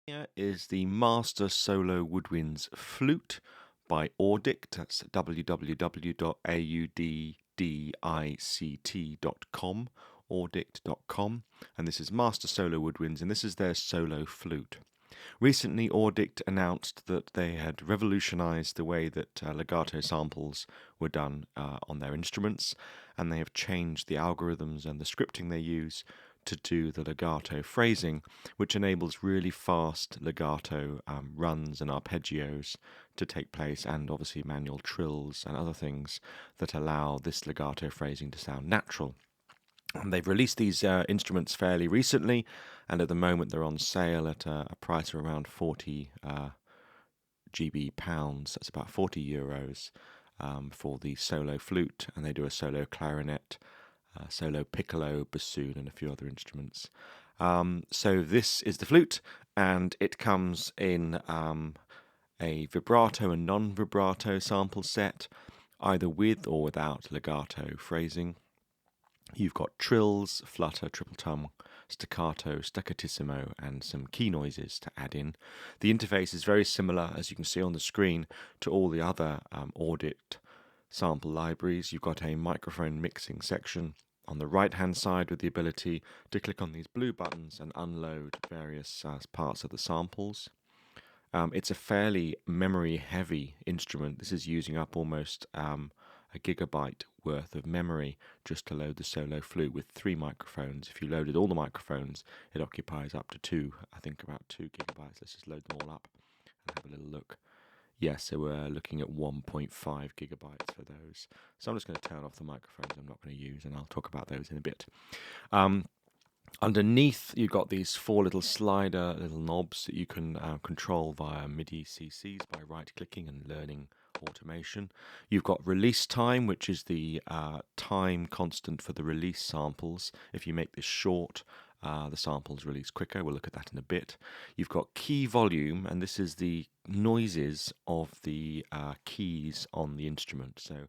Here is the Master Solo Woodwinds Flute by Auddict. That's www.auddict.com, audict.com. And this is Master Solo Woodwinds, and this is their solo flute. Recently, Auddict announced that they had revolutionized the way that legato samples were done on their instruments, and they have changed the algorithms and the scripting they use to do the legato phrasing, which enables really fast legato runs and arpeggios to take place, and obviously manual trills and other things that allow this legato phrasing to sound natural. And they've released these instruments fairly recently, and at the moment they're on sale at a price of around 40 GB pounds. That's about 40 euros for the solo flute, and they do a solo clarinet, solo piccolo, bassoon, and a few other instruments. So this is the flute, and it comes in a vibrato and non-vibrato sample set, either with or without legato phrasing. You've got trills, flutter, triple tongue, staccato, staccatissimo, and some key noises to add in. The interface is very similar, as you can see on the screen, to all the other Auddict sample libraries. You've got a microphone mixing section on the right-hand side with the ability to click on these blue buttons and unload various parts of the samples. It's a fairly memory-heavy instrument. This is using up almost a gigabyte worth of memory just to load the solo flute with 3 microphones. If you loaded all the microphones, it occupies up to 2, I think about 2 gigabytes. Let's just load them all up and have a little look. Yes, so we're looking at 1.5 gigabytes for those. So I'm just going to turn off the microphones I'm not going to use, and I'll talk about those in a bit. Underneath, you've got these 4 little knobs that you can control via MIDI CCs by right-clicking and learning automation. You've got release time, which is the time constant for the release samples. If you make this short, the samples release quicker. We'll look at that in a bit. You've got key volume, and this is the noises of the keys on the instrument. So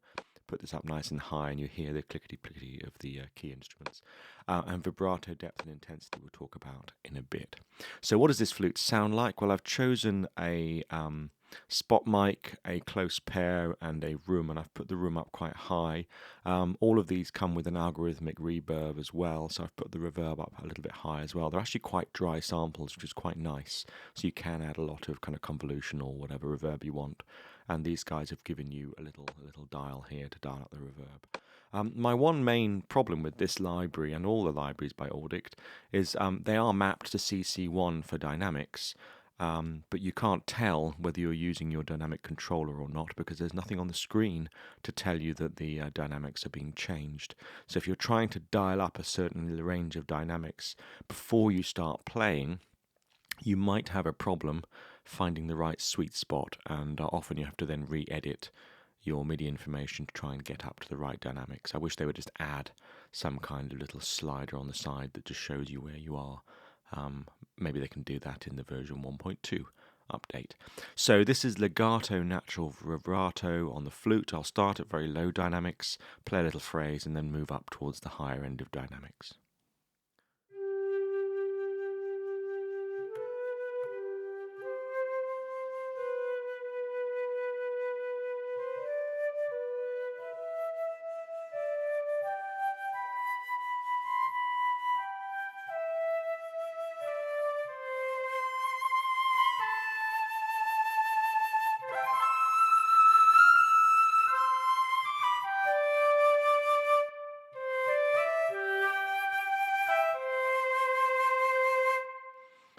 put this up nice and high, and you hear the clickety-clickety of the key instruments. And vibrato depth and intensity we'll talk about in a bit. So what does this flute sound like? Well, I've chosen a spot mic, a close pair, and a room, and I've put the room up quite high. All of these come with an algorithmic reverb as well, so I've put the reverb up a little bit high as well. They're actually quite dry samples, which is quite nice, so you can add a lot of kind of convolution or whatever reverb you want. And these guys have given you a little dial here to dial up the reverb. My one main problem with this library and all the libraries by Auddict is they are mapped to CC1 for dynamics, but you can't tell whether you're using your dynamic controller or not because there's nothing on the screen to tell you that the dynamics are being changed. So if you're trying to dial up a certain range of dynamics before you start playing, you might have a problem finding the right sweet spot, and often you have to then re-edit your MIDI information to try and get up to the right dynamics. I wish they would just add some kind of little slider on the side that just shows you where you are. Maybe they can do that in the version 1.2 update. So this is legato natural vibrato on the flute. I'll start at very low dynamics, play a little phrase, and then move up towards the higher end of dynamics.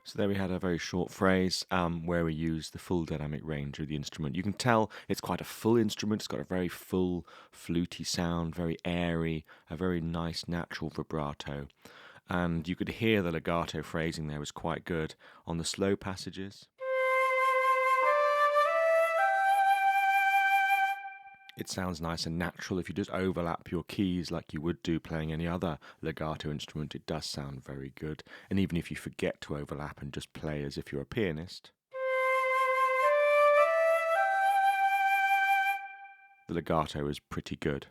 So there we had a very short phrase where we use the full dynamic range of the instrument. You can tell it's quite a full instrument. It's got a very full, fluty sound, very airy, a very nice natural vibrato. And you could hear the legato phrasing there was quite good on the slow passages. It sounds nice and natural. If you just overlap your keys like you would do playing any other legato instrument, it does sound very good. And even if you forget to overlap and just play as if you're a pianist, the legato is pretty good.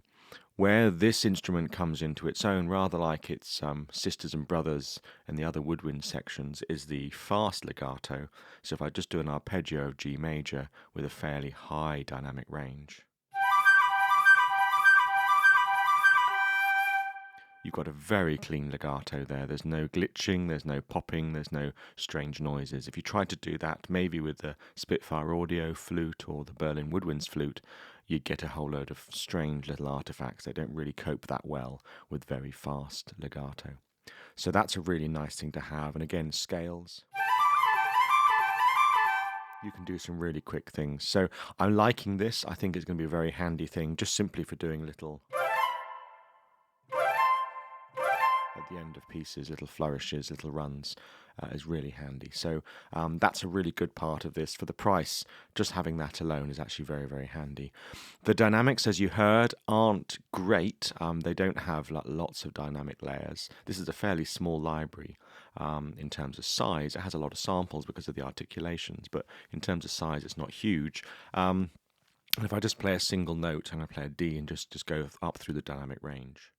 Where this instrument comes into its own, rather like its sisters and brothers and the other woodwind sections, is the fast legato. So if I just do an arpeggio of G major with a fairly high dynamic range, you've got a very clean legato there. There's no glitching, there's no popping, there's no strange noises. If you tried to do that, maybe with the Spitfire Audio flute or the Berlin Woodwinds flute, you'd get a whole load of strange little artifacts. They don't really cope that well with very fast legato. So that's a really nice thing to have. And again, scales. You can do some really quick things. So I'm liking this. I think it's going to be a very handy thing, just simply for doing little, at the end of pieces, little flourishes, little runs, is really handy. So that's a really good part of this. For the price, just having that alone is actually very, very handy. The dynamics, as you heard, aren't great. They don't have lots of dynamic layers. This is a fairly small library in terms of size. It has a lot of samples because of the articulations, but in terms of size, it's not huge. And if I just play a single note, I'm going to play a D and just go up through the dynamic range.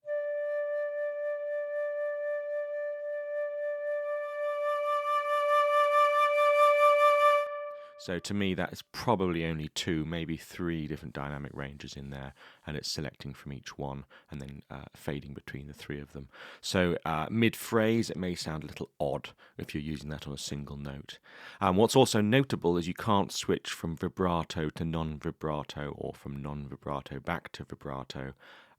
So to me, that is probably only 2, maybe 3 different dynamic ranges in there, and it's selecting from each one and then fading between the 3 of them. So mid-phrase, it may sound a little odd if you're using that on a single note. What's also notable is you can't switch from vibrato to non-vibrato or from non-vibrato back to vibrato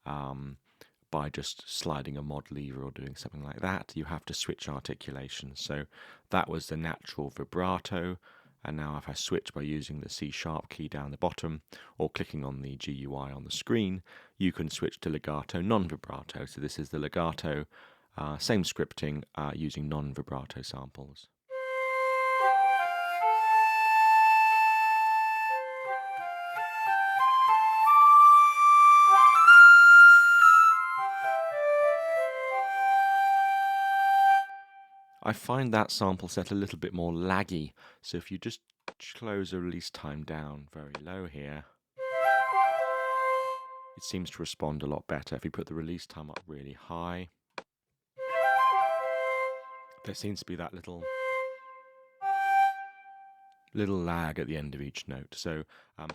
by just sliding a mod lever or doing something like that. You have to switch articulation. So that was the natural vibrato. And now if I switch by using the C# key down the bottom or clicking on the GUI on the screen, you can switch to legato non-vibrato. So this is the legato, same scripting, using non-vibrato samples. I find that sample set a little bit more laggy, so if you just close the release time down very low here, it seems to respond a lot better. If you put the release time up really high, there seems to be that little lag at the end of each note. So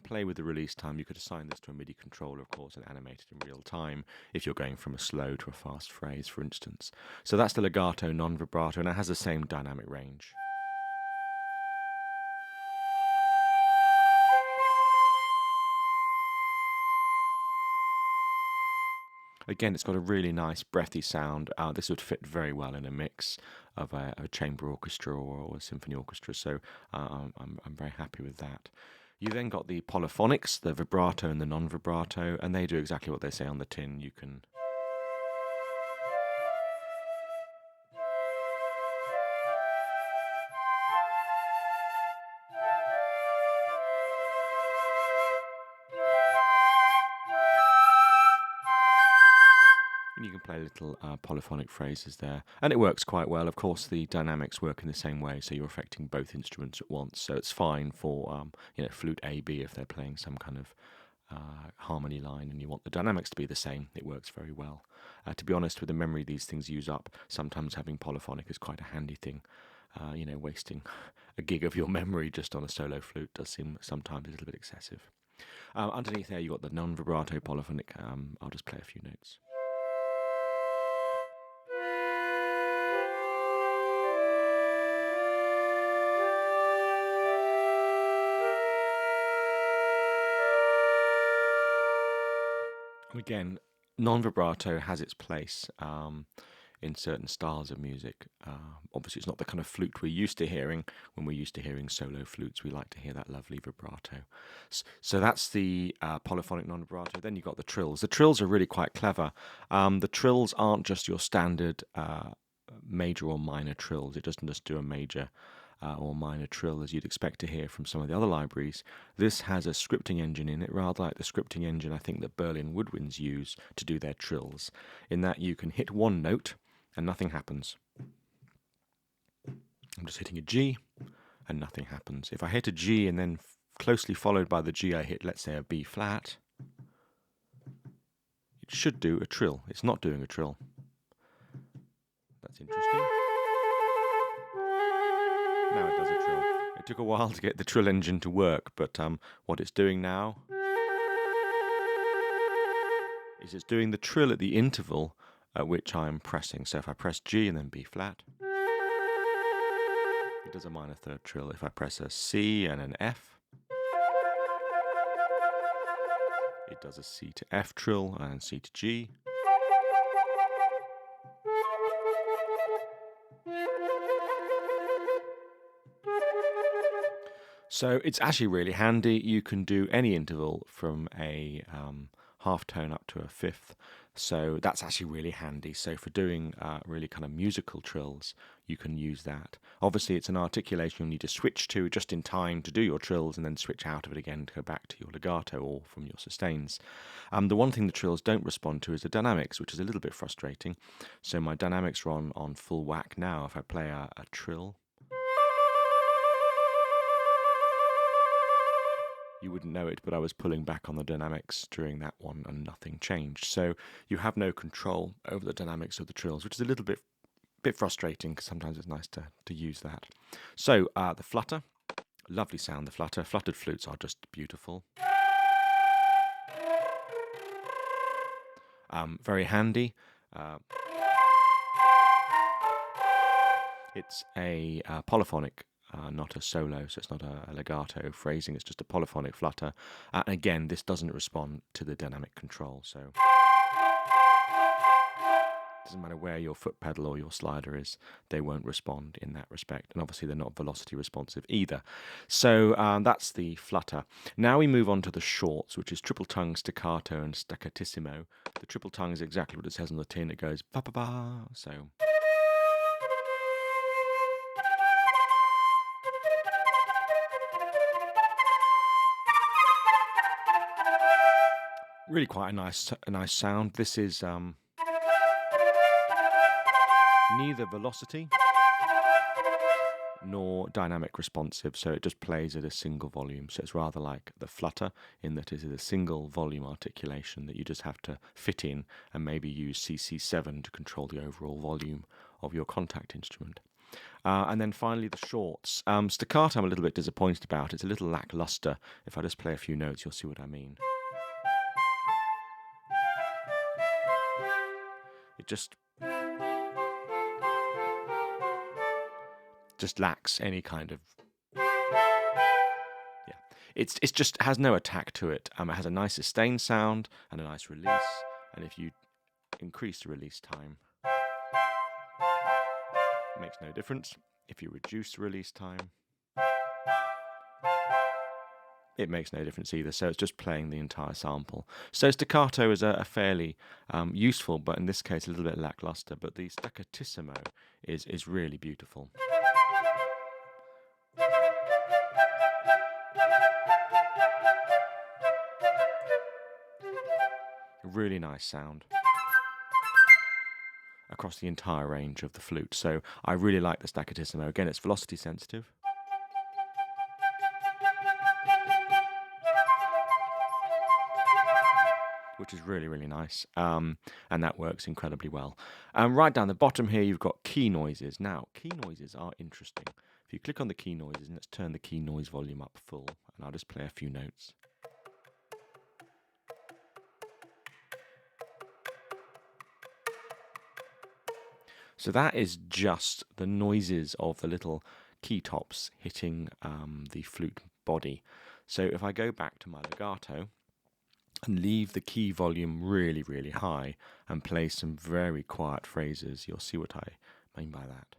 play with the release time. You could assign this to a MIDI controller, of course, and animate it in real time if you're going from a slow to a fast phrase, for instance. So that's the legato non-vibrato, and it has the same dynamic range. Again, it's got a really nice breathy sound. This would fit very well in a mix of a chamber orchestra or a symphony orchestra, so I'm very happy with that. You then got the polyphonics, the vibrato and the non-vibrato, and they do exactly what they say on the tin. You can play little polyphonic phrases there, and it works quite well. Of course, the dynamics work in the same way, so you're affecting both instruments at once. So it's fine for flute A B if they're playing some kind of harmony line and you want the dynamics to be the same. It works very well. To be honest, with the memory these things use up, sometimes having polyphonic is quite a handy thing. Wasting a gig of your memory just on a solo flute does seem sometimes a little bit excessive. Underneath there, you've got the non-vibrato polyphonic. I'll just play a few notes. Again, non-vibrato has its place in certain styles of music. Obviously, it's not the kind of flute we're used to hearing. When we're used to hearing solo flutes, we like to hear that lovely vibrato. So that's the polyphonic non-vibrato. Then you've got the trills. The trills are really quite clever. The trills aren't just your standard major or minor trills. It doesn't just do a major or minor trill as you'd expect to hear from some of the other libraries. This has a scripting engine in it, rather like the scripting engine I think that Berlin Woodwinds use to do their trills, in that you can hit one note and nothing happens. I'm just hitting a G and nothing happens. If I hit a G and then closely followed by the G I hit, let's say a B flat, it should do a trill. It's not doing a trill. That's interesting. Now it does a trill. It took a while to get the trill engine to work, but what it's doing now is it's doing the trill at the interval at which I'm pressing. So if I press G and then B flat, it does a minor third trill. If I press a C and an F, it does a C to F trill and C to G. So it's actually really handy. You can do any interval from a half tone up to a fifth. So that's actually really handy. So for doing really kind of musical trills, you can use that. Obviously, it's an articulation you'll need to switch to just in time to do your trills and then switch out of it again to go back to your legato or from your sustains. The one thing the trills don't respond to is the dynamics, which is a little bit frustrating. So my dynamics are on full whack now. If I play a trill, you wouldn't know it, but I was pulling back on the dynamics during that one and nothing changed. So you have no control over the dynamics of the trills, which is a little bit frustrating because sometimes it's nice to use that. So the flutter, lovely sound, the flutter. Fluttered flutes are just beautiful. Very handy. It's a polyphonic, not a solo, so it's not a legato phrasing, it's just a polyphonic flutter. And again, this doesn't respond to the dynamic control, so it doesn't matter where your foot pedal or your slider is, they won't respond in that respect. And obviously they're not velocity responsive either. So that's the flutter. Now we move on to the shorts, which is triple tongue, staccato and staccatissimo. The triple tongue is exactly what it says on the tin. It goes ba-ba-ba, so... really quite a nice sound. This is neither velocity nor dynamic responsive, so it just plays at a single volume. So it's rather like the flutter in that it is a single volume articulation that you just have to fit in and maybe use CC7 to control the overall volume of your Kontakt instrument. And then finally the shorts. Staccato I'm a little bit disappointed about. It's a little lackluster. If I just play a few notes, you'll see what I mean. It just lacks any kind of It's just has no attack to it. It has a nice sustained sound and a nice release. And if you increase the release time, it makes no difference. If you reduce the release time, it makes no difference either. So it's just playing the entire sample. So staccato is a fairly useful, but in this case a little bit lackluster. But the staccatissimo is really beautiful. A really nice sound across the entire range of the flute. So I really like the staccatissimo. Again, it's velocity sensitive. Which is really, really nice. And that works incredibly well. Right down the bottom here, you've got key noises. Now, key noises are interesting. If you click on the key noises, and let's turn the key noise volume up full, and I'll just play a few notes. So that is just the noises of the little key tops hitting the flute body. So if I go back to my legato and leave the key volume really, really high and play some very quiet phrases, you'll see what I mean by that.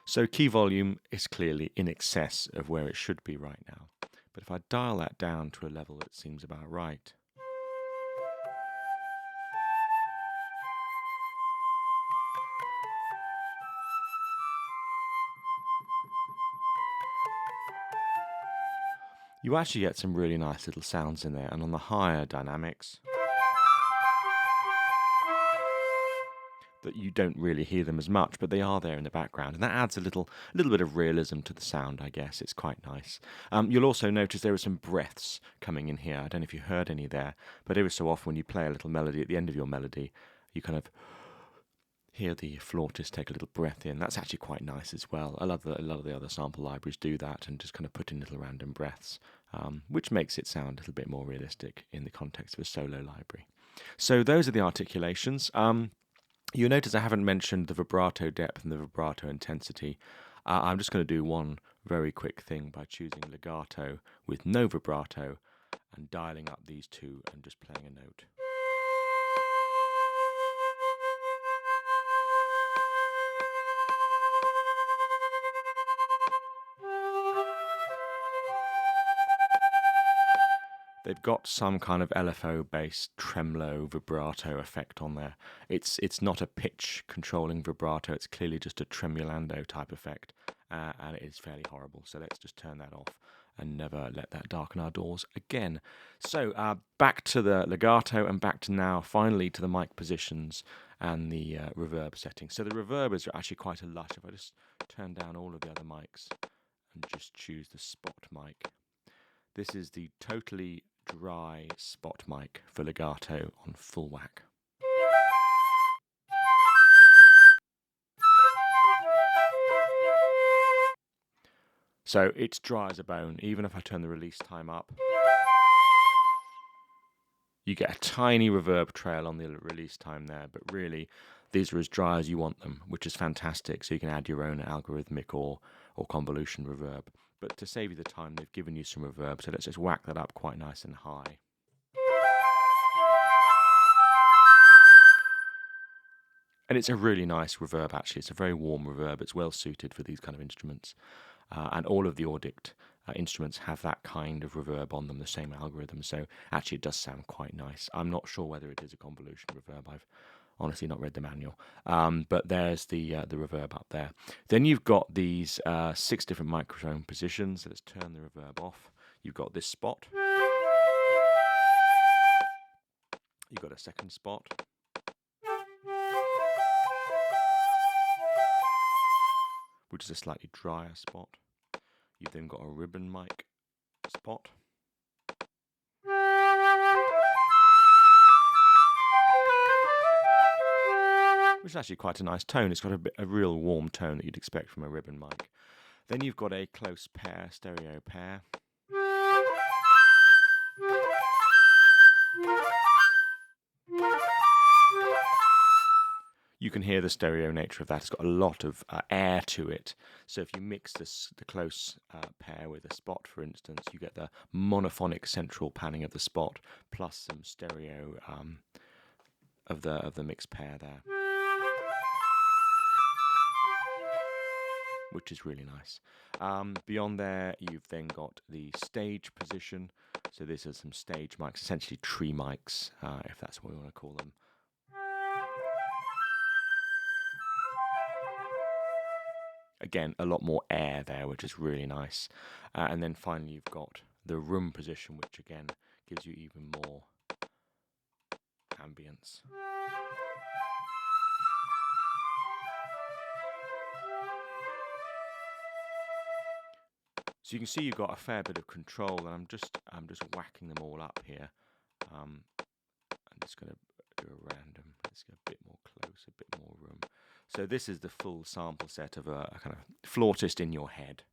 So key volume is clearly in excess of where it should be right now. But if I dial that down to a level that seems about right, you actually get some really nice little sounds in there. And on the higher dynamics, that you don't really hear them as much, but they are there in the background, and that adds a little bit of realism to the sound, I guess. It's quite nice. You'll also notice there are some breaths coming in here. I don't know if you heard any there, but every so often when you play a little melody, at the end of your melody, you kind of hear the flautist take a little breath in. That's actually quite nice as well. A lot of the other sample libraries do that and just kind of put in little random breaths, which makes it sound a little bit more realistic in the context of a solo library. So those are the articulations. You'll notice I haven't mentioned the vibrato depth and the vibrato intensity. I'm just going to do one very quick thing by choosing legato with no vibrato and dialing up these two and just playing a note. They've got some kind of LFO-based tremolo vibrato effect on there. It's not a pitch controlling vibrato. It's clearly just a tremulando type effect, and it is fairly horrible. So let's just turn that off and never let that darken our doors again. So back to the legato and back to now, finally to the mic positions and the reverb settings. So the reverbers are actually quite a lush. If I just turn down all of the other mics and just choose the spot mic. This is the totally dry spot mic for legato on full whack. So it's dry as a bone. Even if I turn the release time up, you get a tiny reverb trail on the release time there, but really these are as dry as you want them, which is fantastic. So you can add your own algorithmic or convolution reverb. But to save you the time, they've given you some reverb, so let's just whack that up quite nice and high. And it's a really nice reverb, actually. It's a very warm reverb. It's well suited for these kind of instruments. And all of the Auddict instruments have that kind of reverb on them, the same algorithm. So actually it does sound quite nice. I'm not sure whether it is a convolution reverb. I've honestly not read the manual. But there's the reverb up there. Then you've got these 6 different microphone positions. Let's turn the reverb off. You've got this spot. You've got a second spot. Which is a slightly drier spot. You've then got a ribbon mic spot. Which is actually quite a nice tone. It's got a real warm tone that you'd expect from a ribbon mic. Then you've got a close pair, stereo pair. You can hear the stereo nature of that. It's got a lot of air to it. So if you mix the close pair with a spot, for instance, you get the monophonic central panning of the spot plus some stereo of the mixed pair there, which is really nice. Beyond there, you've then got the stage position. So these are some stage mics, essentially tree mics, if that's what we want to call them. Again, a lot more air there, which is really nice. And then finally, you've got the room position, which again gives you even more ambience. So you can see you've got a fair bit of control, and I'm just whacking them all up here. I'm just going to do a random. Let's go a bit more close, a bit more room. So this is the full sample set of a kind of flautist in your head.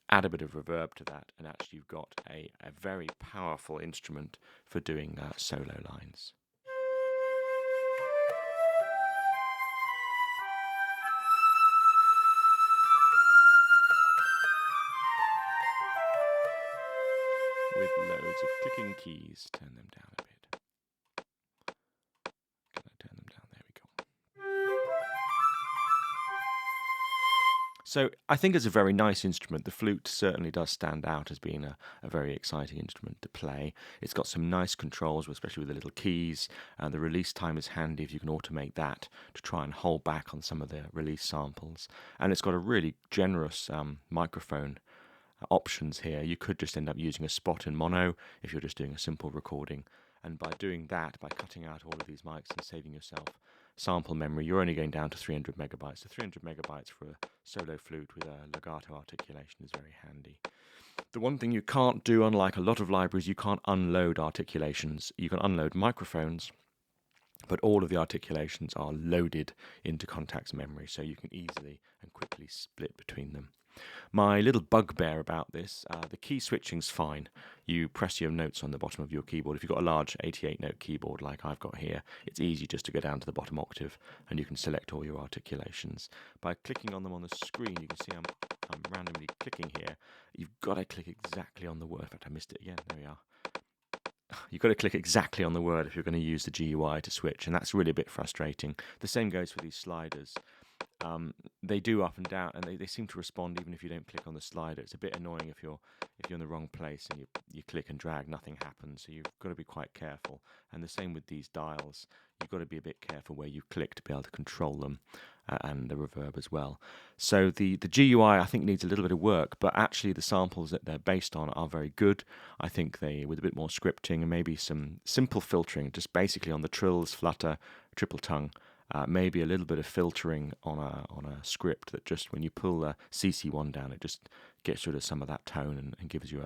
Add a bit of reverb to that, and actually you've got a very powerful instrument for doing solo lines. With loads of clicking keys. Turn them down a bit. Can I turn them down? There we go. So I think it's a very nice instrument. The flute certainly does stand out as being a very exciting instrument to play. It's got some nice controls, especially with the little keys. The release time is handy if you can automate that to try and hold back on some of the release samples. And it's got a really generous microphone options here. You could just end up using a spot in mono if you're just doing a simple recording, And by doing that, by cutting out all of these mics and saving yourself sample memory, you're only going down to 300 megabytes. So 300 megabytes for a solo flute with a legato articulation is very handy. The one thing you can't do, unlike a lot of libraries, you can't unload articulations. You can unload microphones, but all of the articulations are loaded into Kontakt's memory, so you can easily and quickly split between them. My little bugbear about this, the key switching's fine. You press your notes on the bottom of your keyboard. If you've got a large 88-note keyboard like I've got here, it's easy just to go down to the bottom octave and you can select all your articulations. By clicking on them on the screen, you can see I'm randomly clicking here. You've got to click exactly on the word. In fact, I missed it again. There we are. You've got to click exactly on the word if you're going to use the GUI to switch, and that's really a bit frustrating. The same goes for these sliders. They do up and down, and they seem to respond even if you don't click on the slider. It's a bit annoying if you're in the wrong place and you click and drag, nothing happens. So you've got to be quite careful. And the same with these dials. You've got to be a bit careful where you click to be able to control them, and the reverb as well. So the GUI I think needs a little bit of work, but actually the samples that they're based on are very good. I think they, with a bit more scripting and maybe some simple filtering, just basically on the trills, flutter, triple tongue. Maybe a little bit of filtering on a script that just when you pull the CC1 down, it just gets rid of some of that tone and gives you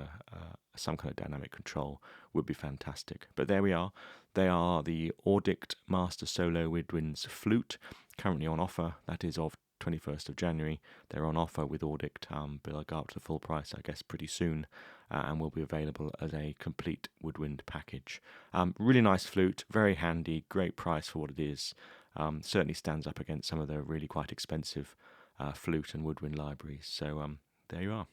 some kind of dynamic control would be fantastic. But there we are. They are the Auddict Master Solo Woodwinds Flute, currently on offer. That is of 21st of January. They're on offer with Auddict. They'll go up to the full price, I guess, pretty soon, and will be available as a complete woodwind package. Really nice flute, very handy, great price for what it is. Certainly stands up against some of the really quite expensive flute and woodwind libraries. So there you are.